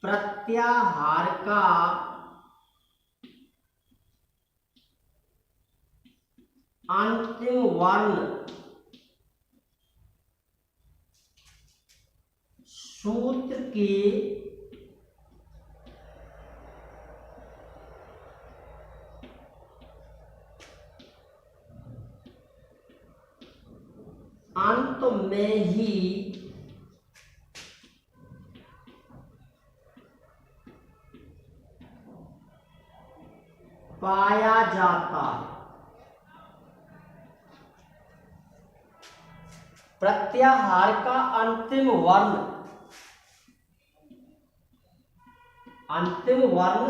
प्रत्याहार का अंतिम वर्ण सूत्र के अंत में ही पाया जाता है। प्रत्याहार का अंतिम वर्ण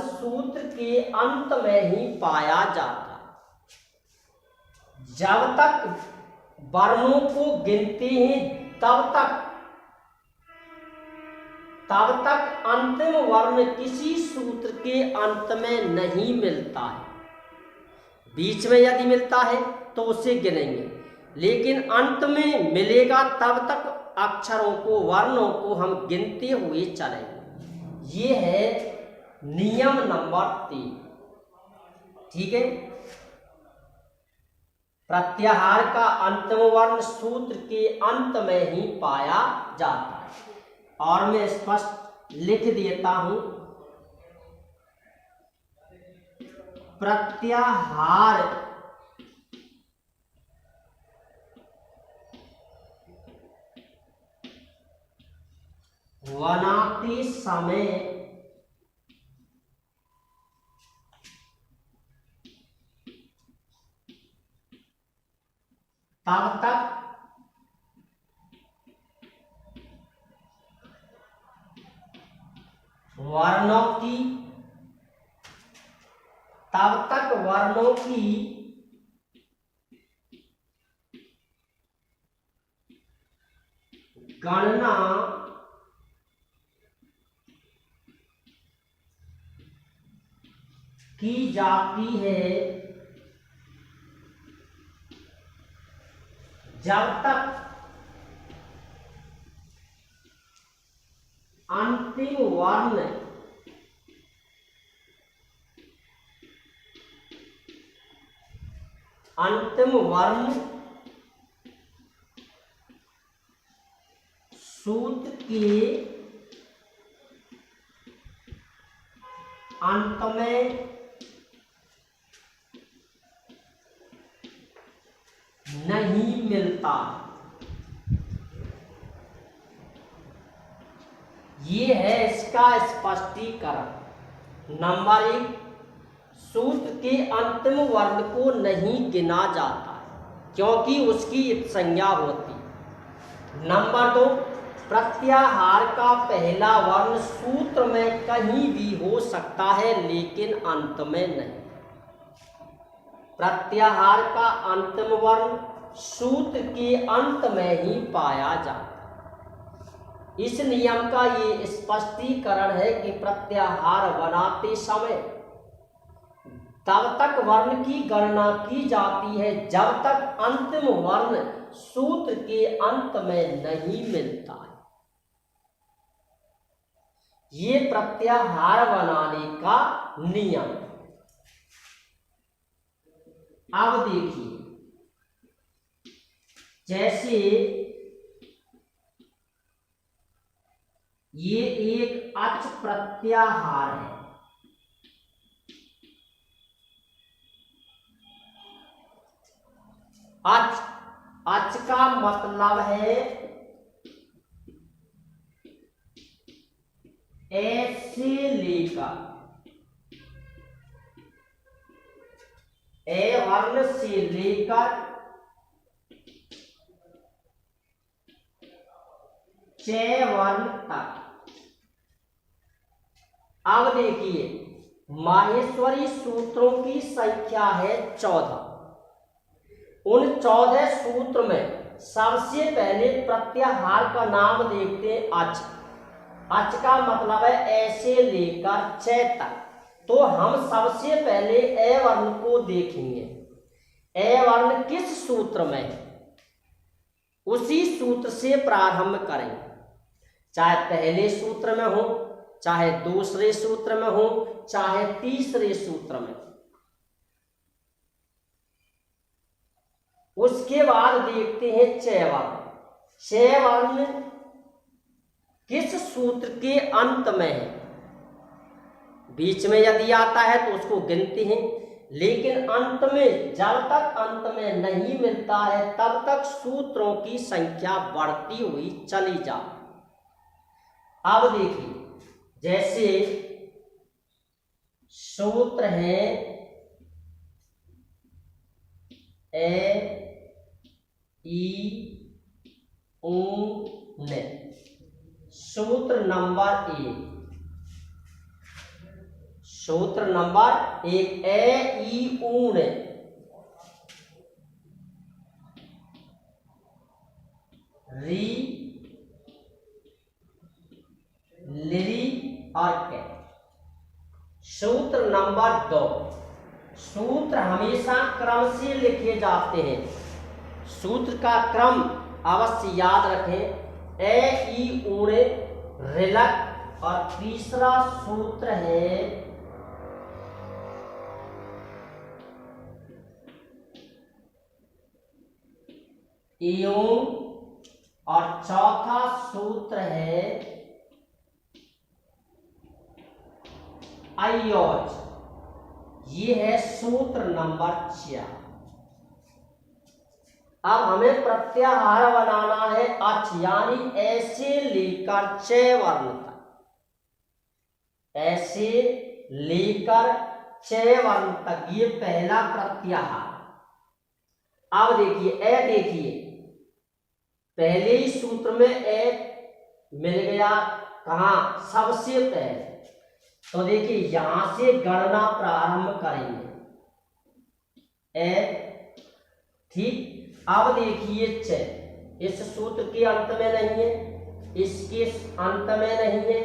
सूत्र के अंत में ही पाया जाता है। जब तक वर्णों को गिनते हैं तब तक अंतिम वर्ण किसी सूत्र के अंत में नहीं मिलता है। बीच में यदि मिलता है तो उसे गिनेंगे, लेकिन अंत में मिलेगा तब तक अक्षरों को, वर्णों को हम गिनते हुए चलेंगे। ये है नियम नंबर 3। ठीक है, प्रत्याहार का अंतिम वर्ण सूत्र के अंत में ही पाया जाता है। और मैं स्पष्ट लिख देता हूं, प्रत्याहार बनाते समय तब तक वर्णों की गणना की जाती है जब तक अंतिम वर्ण सूत्र के अंत में नहीं मिलता। ये है इसका स्पष्टीकरण। नंबर 1, सूत्र के अंतिम वर्ण को नहीं गिना जाता क्योंकि उसकी संज्ञा होती। नंबर 2, प्रत्याहार का पहला वर्ण सूत्र में कहीं भी हो सकता है लेकिन अंत में नहीं। प्रत्याहार का अंतिम वर्ण सूत्र के अंत में ही पाया जाता है। इस नियम का ये स्पष्टीकरण है कि प्रत्याहार बनाते समय तब तक वर्ण की गणना की जाती है जब तक अंतिम वर्ण सूत्र के अंत में नहीं मिलता है। ये प्रत्याहार बनाने का नियम। अब देखिए, जैसे ये एक अच प्रत्याहार है। अच का मतलब है ऐसे लेकर, ए वर्ण से लेकर च वर्ण तक। अब देखिए, माहेश्वरी सूत्रों की संख्या है 14। उन 14 सूत्र में सबसे पहले प्रत्याहार का नाम देखते हैं अच। अच का मतलब है ऐसे लेकर च तक। तो हम सबसे पहले ए वर्ण को देखेंगे। ए वर्ण किस सूत्र में है उसी सूत्र से प्रारंभ करेंगे, चाहे पहले सूत्र में हो चाहे दूसरे सूत्र में हो चाहे तीसरे सूत्र में। उसके बाद देखते हैं चय वर्ण। चय वर्ण किस सूत्र के अंत में है? बीच में यदि आता है तो उसको गिनते हैं, लेकिन अंत में, जब तक अंत में नहीं मिलता है तब तक सूत्रों की संख्या बढ़ती हुई चली जाती। अब देखिए, जैसे सूत्र है ए ई ऊ ने। सूत्र नंबर 1, सूत्र नंबर 1 ए ई ऊ ने। री, लिरी और के। सूत्र नंबर 2, सूत्र हमेशा क्रम से लिखे जाते हैं। सूत्र का क्रम अवश्य याद रखें। ए ई ऊ ने, ऋलक, और तीसरा सूत्र है इयों, और चौथा सूत्र है अयोज। ये है सूत्र नंबर 4। अब हमें प्रत्याहार बनाना है अच, यानी ऐसे लेकर चय वर्ण तक, ऐसे लेकर चय वर्ण तक, ये पहला प्रत्याहार। अब देखिए ए, देखिए पहले ही सूत्र में ए मिल गया, कहां? सबसे पहले। तो देखिए यहां से गणना प्रारंभ करेंगे ए, ठीक। अब देखिए चय, इस सूत्र के अंत में नहीं है, इसके अंत में नहीं है,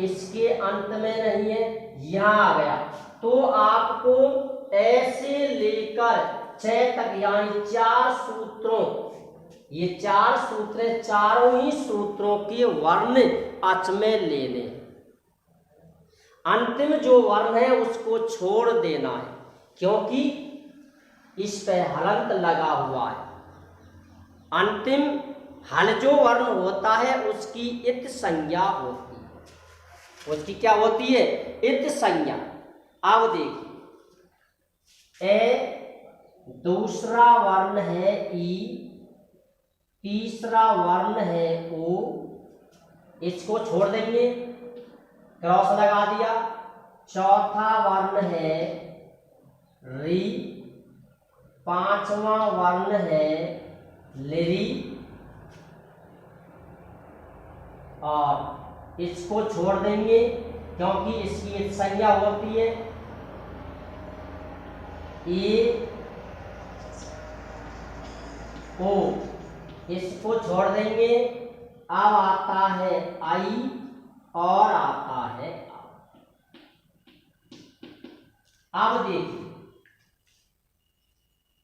इसके अंत में नहीं है, यहां आ गया। तो आपको ऐसे लेकर चय तक, यानी 4 सूत्रों, ये 4 सूत्र, चारों ही सूत्रों के वर्ण अच में लेने। अंतिम जो वर्ण है उसको छोड़ देना है, क्योंकि इस पे हलंत लगा हुआ है। अंतिम हल जो वर्ण होता है उसकी इत संज्ञा होती है। उसकी क्या होती है? इत संज्ञा। अब देखिए ए, दूसरा वर्ण है ई, तीसरा वर्ण है ओ, इसको छोड़ देंगे, क्रॉस लगा दिया। चौथा वर्ण है री, पांचवा वर्ण है लिरी, और इसको छोड़ देंगे क्योंकि इसकी संज्ञा होती है ए ओ, इसको छोड़ देंगे। अब आता है आई और आता है आ। अब देखिए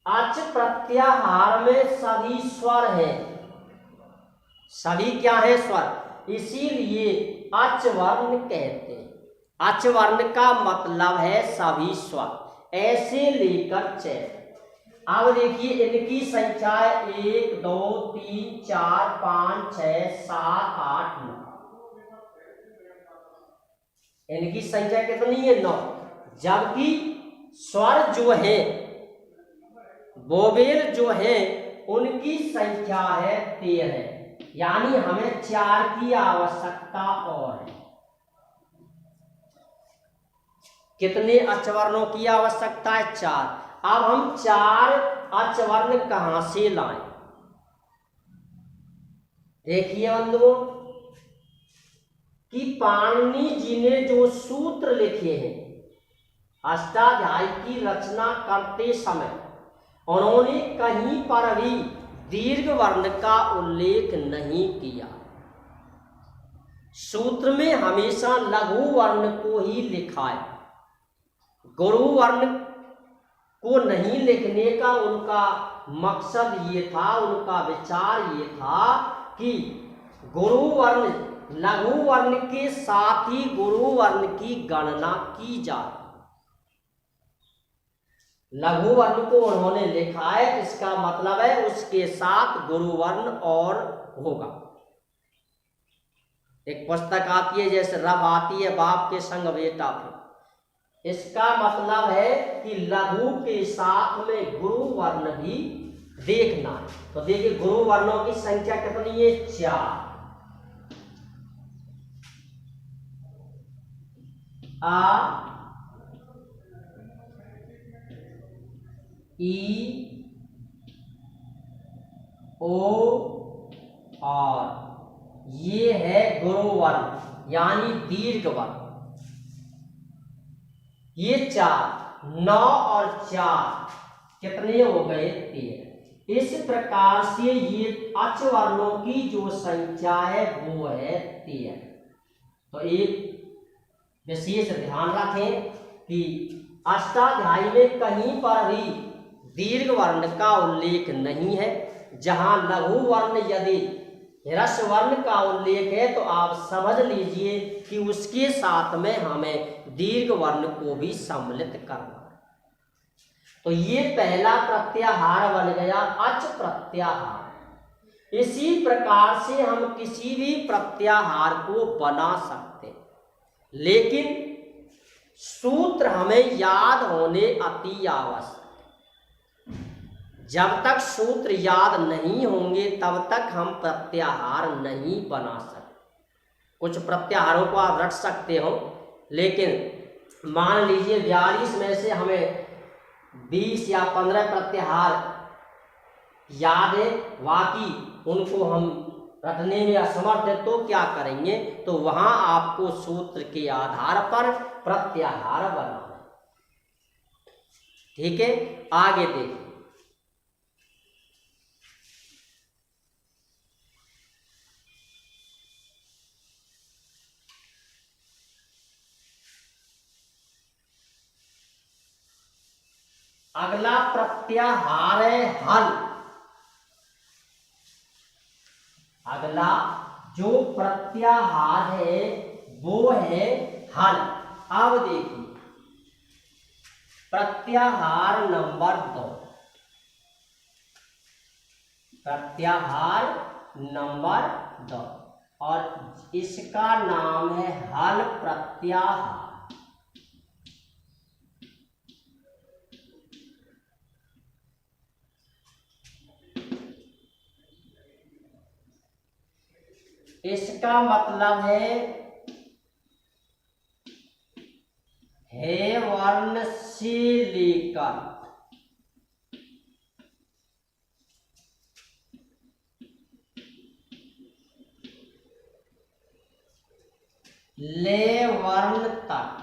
अच प्रत्याहार में सभी स्वर हैं। सभी क्या है? स्वर। इसीलिए अच वर्ण कहते हैं। अच वर्ण का मतलब है सभी स्वर, ऐसे लेकर चय। अब देखिए इनकी संख्या 1 2 3 4 5 6 7 8 9। इनकी संख्या कितनी है? 9। जबकि स्वर जो है, वोवेल जो है, उनकी संख्या है 13, यानी हमें 4 की आवश्यकता और है। कितने अचवर्णों की आवश्यकता है? 4। अब हम 4 अचवर्ण कहां से लाएं? देखिए बंधुओं कि पाणिनि जी ने जो सूत्र लिखे हैं अष्टाध्यायी की रचना करते समय, उन्होंने कहीं पर भी दीर्घ वर्ण का उल्लेख नहीं किया। सूत्र में हमेशा लघु वर्ण को ही लिखा है। गुरु वर्ण को नहीं लिखने का उनका मकसद ये था, उनका विचार ये था कि गुरु वर्ण लघु वर्ण के साथ ही गुरु वर्ण की गणना की जाती। लघु वर्ण को उन्होंने लिखा है, इसका मतलब है उसके साथ गुरु वर्ण और होगा। एक पुस्तक आती है जैसे रब आती है बाप के संग बेटा पे, इसका मतलब है कि लघु के साथ में गुरु वर्ण भी देखना है। तो देखिए गुरु वर्णों की संख्या कितनी है? 4। आ, ई, ओ और ये है गुरु वर्ण यानी दीर्घ वर्ण। ये 4, 9 और 4 कितने हो गए? 13। इस प्रकार से ये अच वर्णों की जो संख्या है वो है 13। तो एक विशेष ध्यान रखें कि अष्टाध्यायी में कहीं पर भी दीर्घ वर्ण का उल्लेख नहीं है। जहां लघु वर्ण यदि ह्रस्व वर्ण का उल्लेख है तो आप समझ लीजिए कि उसके साथ में हमें दीर्घ वर्ण को भी सम्मिलित करना है। तो ये पहला प्रत्याहार बन गया अच प्रत्याहार। इसी प्रकार से हम किसी भी प्रत्याहार को बना सकते हैं, लेकिन सूत्र हमें याद होने अति आवश्यक। जब तक सूत्र याद नहीं होंगे तब तक हम प्रत्याहार नहीं बना सकते। कुछ प्रत्याहारों को आप रट सकते हो, लेकिन मान लीजिए 42 में से हमें 20 या 15 प्रत्याहार याद है, बाकी उनको हम रटने में असमर्थ है, तो क्या करेंगे? तो वहां आपको सूत्र के आधार पर प्रत्याहार बनाना है। ठीक है, आगे देखिए। अगला प्रत्याहार है हल। अगला जो प्रत्याहार है वो है हल। अब देखिए प्रत्याहार नंबर 2। प्रत्याहार नंबर 2 और इसका नाम है हल प्रत्याहार। इसका मतलब है वर्ण से लेकर ले वर्ण तक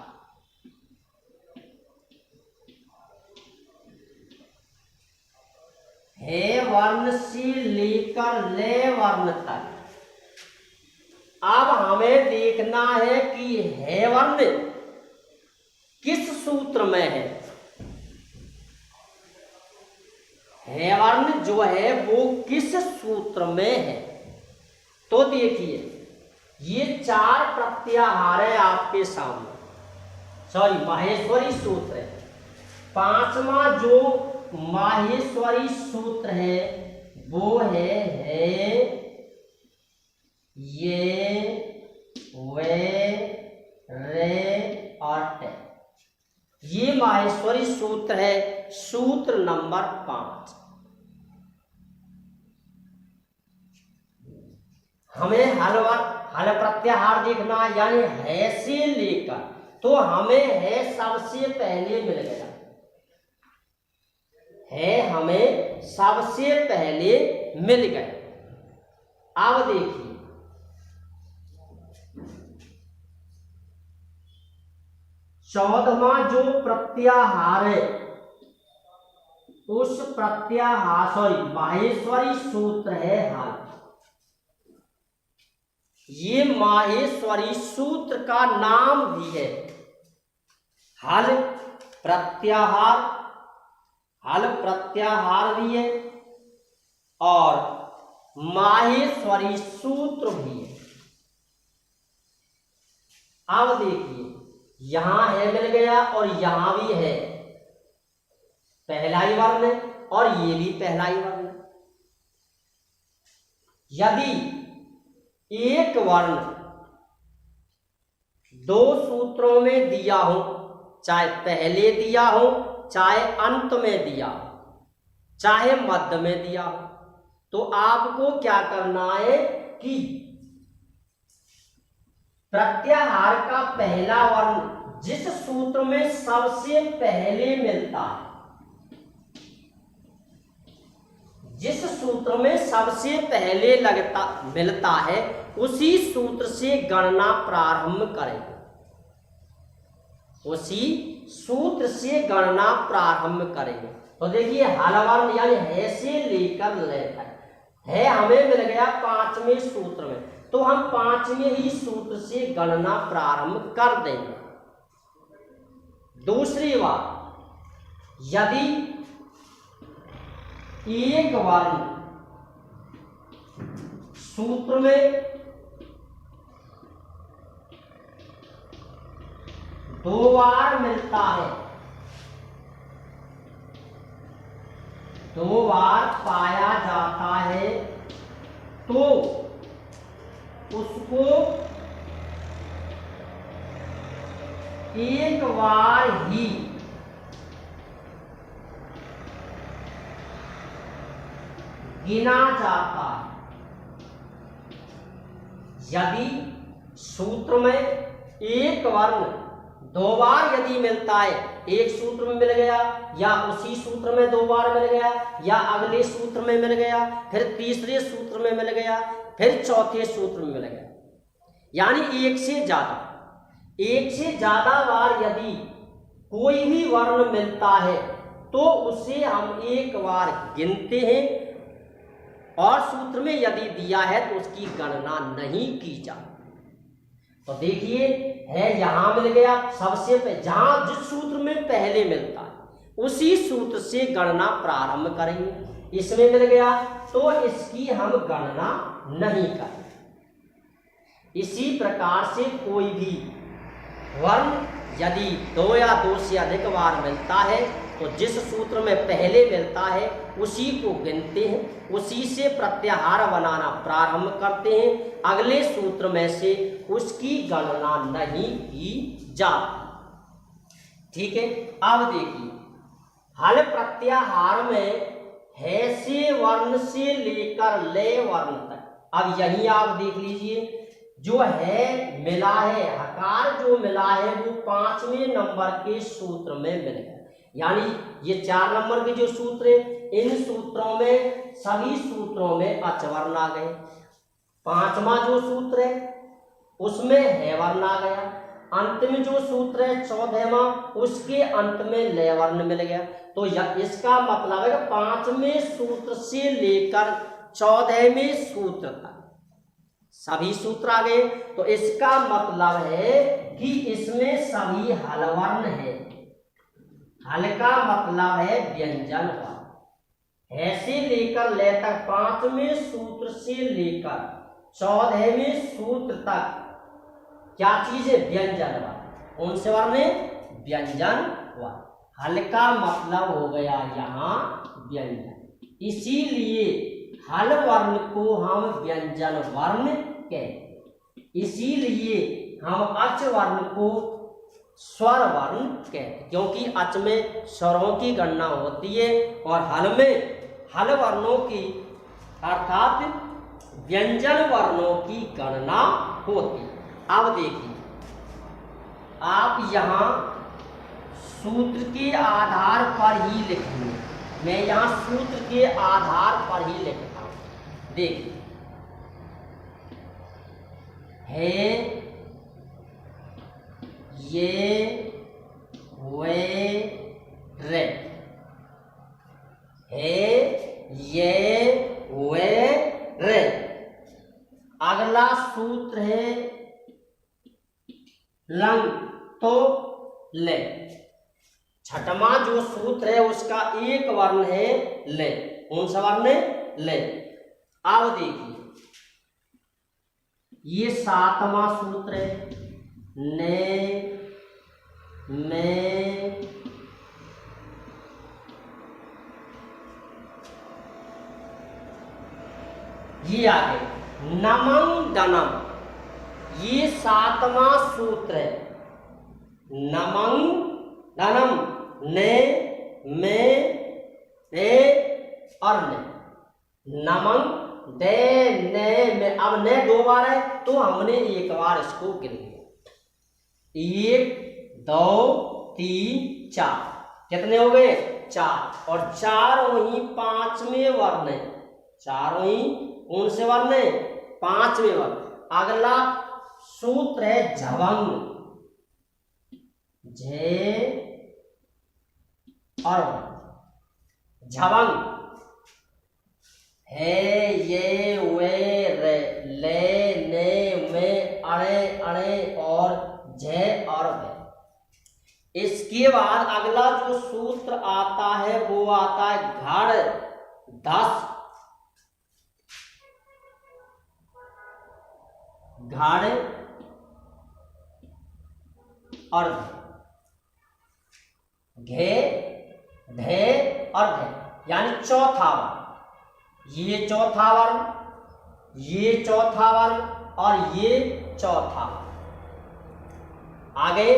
है वर्ण से लेकर ले वर्ण तक। अब हमें देखना है कि है वर्ण किस सूत्र में है। है वर्ण जो है वो किस सूत्र में है। तो देखिए ये 4 प्रत्याहार है आपके सामने, सॉरी माहेश्वरी सूत्र है। 5वां जो माहेश्वरी सूत्र है वो है ये, वे, रे और टे। ये माहेश्वरी सूत्र है, सूत्र नंबर 5। हमें हल प्रत्याहार देखना यानी है से लेकर, तो हमें है सबसे पहले मिल गया। है हमें सबसे पहले मिल गया। अब देखिए चौदहवां जो प्रत्याहार है उस प्रत्याहार सॉरी माहेश्वरी सूत्र है हल। ये माहेश्वरी सूत्र का नाम भी है हल प्रत्याहार। हल प्रत्याहार भी है और माहेश्वरी सूत्र भी है। अब देखिए यहां है मिल गया और यहां भी है, पहला ही वर्ण है और ये भी पहला ही वर्ण है। यदि एक वर्ण दो सूत्रों में दिया हो, चाहे पहले दिया हो, चाहे अंत में दिया हो, चाहे मध्य में दिया हो, तो आपको क्या करना है कि प्रत्याहार का पहला वर्ण जिस सूत्र में सबसे पहले मिलता है, जिस सूत्र में सबसे पहले मिलता है, उसी सूत्र से गणना प्रारंभ करें, उसी सूत्र से गणना प्रारंभ करेंगे। तो देखिए हल वर्ण यानी है से लेकर ले तक है हमें मिल गया पांचवें सूत्र में, तो हम पांचवें ही सूत्र से गणना प्रारंभ कर देंगे। दूसरी बात, यदि एक वर्ण सूत्र में दो बार मिलता है, दो बार पाया जाता है, तो उसको एक बार ही गिना जाता है। यदि सूत्र में एक वर्ण दो बार यदि मिलता है, एक सूत्र में मिल गया या उसी सूत्र में दो बार मिल गया या अगले सूत्र में मिल गया, फिर तीसरे सूत्र में मिल गया, फिर चौथे सूत्र में मिल गया, यानी एक से ज्यादा बार यदि कोई भी वर्ण मिलता है तो उसे हम एक बार गिनते हैं, और सूत्र में यदि दिया है तो उसकी गणना नहीं की जाती। तो देखिए है यहां मिल गया सबसे पहले, जहां जिस सूत्र में पहले मिलता है उसी सूत्र से गणना प्रारंभ करेंगे। इसमें मिल गया तो इसकी हम गणना नहीं करेंगे। इसी प्रकार से कोई भी वर्ण यदि दो या दो से अधिक बार मिलता है तो जिस सूत्र में पहले मिलता है उसी को गिनते हैं, उसी से प्रत्याहार बनाना प्रारंभ करते हैं, अगले सूत्र में से उसकी गणना नहीं की जाती। ठीक है, अब देखिए हल प्रत्याहार में है से वर्ण से लेकर ले वर्ण तक। अब यही आप देख लीजिए, जो है मिला है, हकार जो मिला है वो पांचवें नंबर के सूत्र में मिल गया, यानी ये 4 नंबर के जो सूत्र है इन सूत्रों में सभी सूत्रों में अच वर्ण आ गए। पांचवा जो सूत्र है उसमें है वर्ण आ गया, अंतिम जो सूत्र है 14वां उसके अंत में ले वर्ण मिल गया। तो इसका मतलब है कि 5वें सूत्र से लेकर 14वें सूत्र तक सभी सूत्र आ गए। तो इसका मतलब है कि इसमें सभी हल वर्ण है। हल का मतलब है व्यंजन वर्ण। है से लेकर ले तक 5वें सूत्र से लेकर 14वें सूत्र तक क्या चीज है? व्यंजन वर्ण। कौन से वर्ण है? व्यंजन वर्ण। हल का मतलब हो गया यहाँ व्यंजन, इसीलिए हल वर्ण को हम व्यंजन वर्ण कहते हैं, इसीलिए हम अच वर्ण को स्वर वर्ण कहते हैं, क्योंकि अच में स्वरों की गणना होती है और हल में हल वर्णों की अर्थात व्यंजन वर्णों की गणना होती है। अब देखिए आप यहाँ सूत्र के आधार पर ही लिखेंगे, मैं यहाँ सूत्र के आधार पर ही लिखता हूं। देखिए है, ये, वे, रे, है, ये, वे, रे। अगला सूत्र है लंग तो ले। छठवां जो सूत्र है उसका एक वर्ण है ले। कौन सा वर्ण है? ले। अब देखिए ये 7वां सूत्र है ने, में, ये आगे नमं दनम, ये 7वां सूत्र है। नमं दनम, ने, में, ए और ने। नमं दे, ने, में। अब ने 2 बार है तो हमने 1 बार इसको गिन लिया। 1 2 3 4, कितने हो गए? 4। और 4 वही 5वें वर्ण है। 4 वही कौन से वर्ण है? 5वें वर्ण। अगला सूत्र है झवंग, झे और झवंग, है, ये, वे, रे, ले, ने, में, अड़े, अड़े और जय और वे। इसके बाद अगला जो सूत्र आता है वो आता है घड़ 10, घड़ और घे, धे और धे, यानी चौथा वर्ण। ये चौथा वर्ण, ये चौथा वर्ण और ये चौथा वर्ण। आगे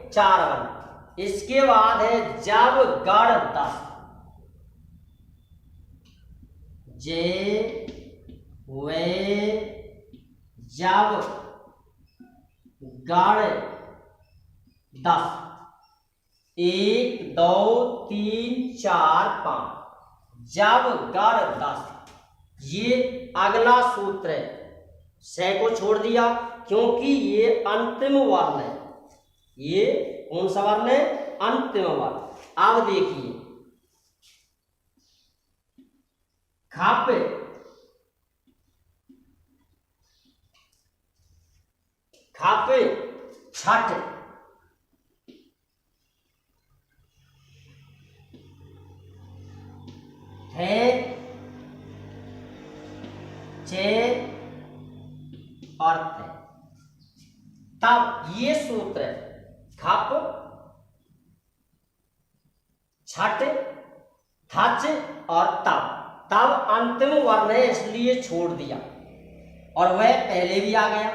4 वर्ण। इसके बाद है जब गढ़ 10, जे, वे, जब गढ़ 10, 1 2 3 4 5, जब गढ़ 10। ये अगला सूत्र है। से को छोड़ दिया क्योंकि ये अंतिम वर्ण है। ये कौन सा वर्ण है? अंतिम वर्ण। अब देखिए खप, खप, छठ, थे, चे और थे। तब ये सूत्र है खप, छठ, थच और तब। तब अंतिम वर्ण है इसलिए छोड़ दिया और वह पहले भी आ गया।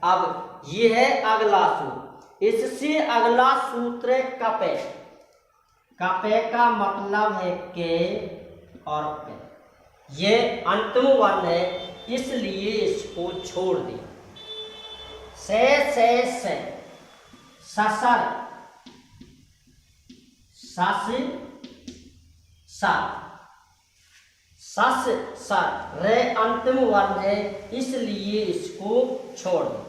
अब ये है अगला सूत्र। इससे अगला सूत्र है कपे। कपे का मतलब है के और पे। ये अंतिम वर्ण है इसलिए इसको छोड़ दिया। से, ससर, सस, सर, सस, सर। रे अंतिम वर्ण है इसलिए इसको छोड़ दो।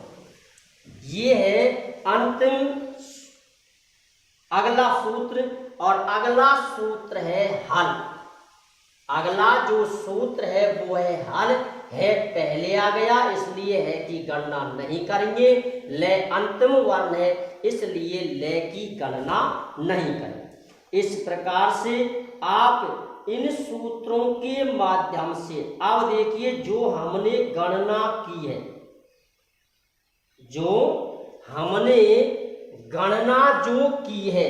ये है अंतिम अगला सूत्र। और अगला सूत्र है हल। अगला जो सूत्र है वो है हल। है पहले आ गया इसलिए है की गणना नहीं करेंगे। ले अंतिम वर्ण है इसलिए ले की गणना नहीं करेंगे। इस प्रकार से आप इन सूत्रों के माध्यम से अब देखिए जो हमने गणना की है, जो हमने गणना जो की है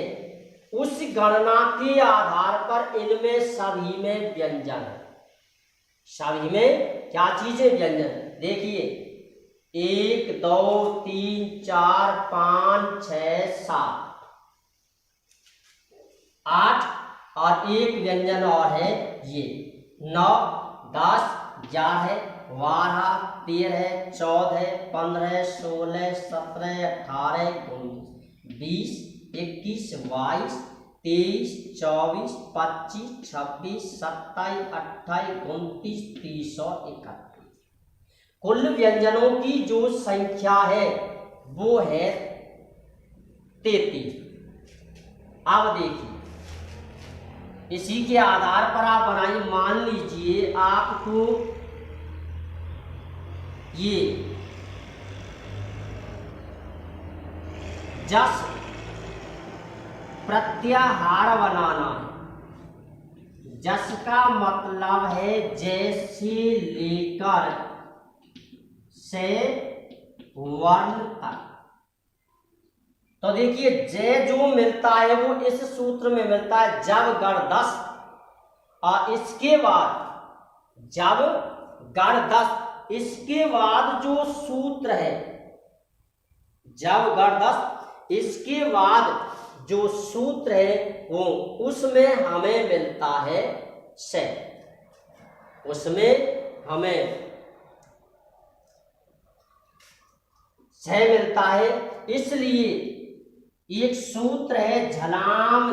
उस गणना के आधार पर इनमें सभी में व्यंजन है। सभी में क्या चीजें व्यंजन? देखिए 1 2 3 4 5 6 7 8 और एक व्यंजन और है ये 9 10 11 12 13 14 15 16 17 18 19 20 21 22 23 24 25 26 27 28 29 30 और 31। कुल व्यंजनों की जो संख्या है वो है 33। अब देखिए इसी के आधार पर आप बनाइए। मान लीजिए आपको ये जस प्रत्याहार बनाना है। जस का मतलब है जैसे लेकर से वर्ण तक, तो देखिए जय जो मिलता है वो इस सूत्र में मिलता है जब गण 10 और इसके बाद जब गण 10 इसके बाद जो सूत्र है जब गण 10 इसके बाद जो सूत्र है वो उसमें हमें मिलता है से, उसमें हमें से मिलता है। इसलिए एक सूत्र है झलाम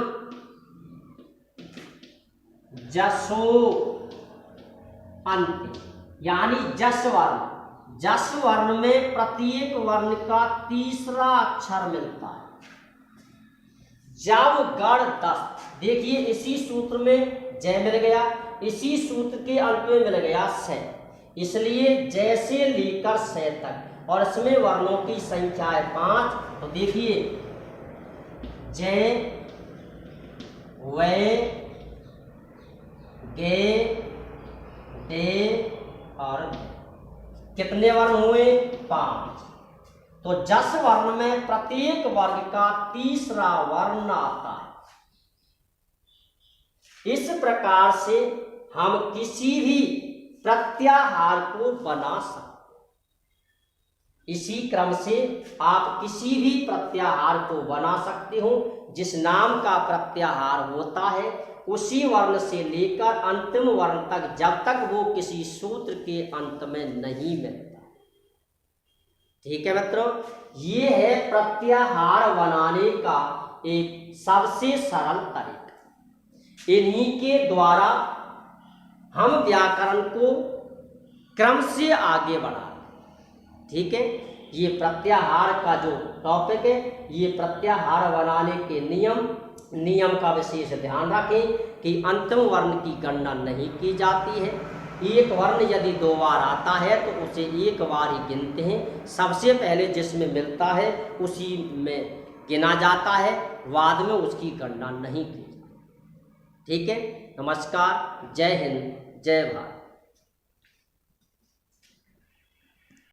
जसो अंत, यानी जस वर्ण, जस वर्ण में प्रत्येक वर्ण का तीसरा अक्षर मिलता है। जब गण 10 देखिए इसी सूत्र में जय मिल गया, इसी सूत्र के अंत में मिल गया से, इसलिए जय से लेकर से तक और इसमें वर्णों की संख्या है 5। तो देखिए जय वे गे दे और कितने वर्ण हुए 5। तो जस वर्ण में प्रत्येक वर्ग का तीसरा वर्ण आता है। इस प्रकार से हम किसी भी प्रत्याहार को बना सकते। इसी क्रम से आप किसी भी प्रत्याहार को बना सकते हो। जिस नाम का प्रत्याहार होता है उसी वर्ण से लेकर अंतिम वर्ण तक, जब तक वो किसी सूत्र के अंत में नहीं मिलता। ठीक है मित्रों, ये है प्रत्याहार बनाने का एक सबसे सरल तरीका। इन्हीं के द्वारा हम व्याकरण को क्रम से आगे बढ़ा। ठीक है, ये प्रत्याहार का जो टॉपिक है, ये प्रत्याहार बनाने के नियम का विशेष ध्यान रखें कि अंतिम वर्ण की गणना नहीं की जाती है। एक वर्ण यदि 2 बार आता है तो उसे एक बार ही गिनते हैं। सबसे पहले जिसमें मिलता है उसी में गिना जाता है, बाद में उसकी गणना नहीं की जाती। ठीक है, नमस्कार, जय हिंद, जय भारत।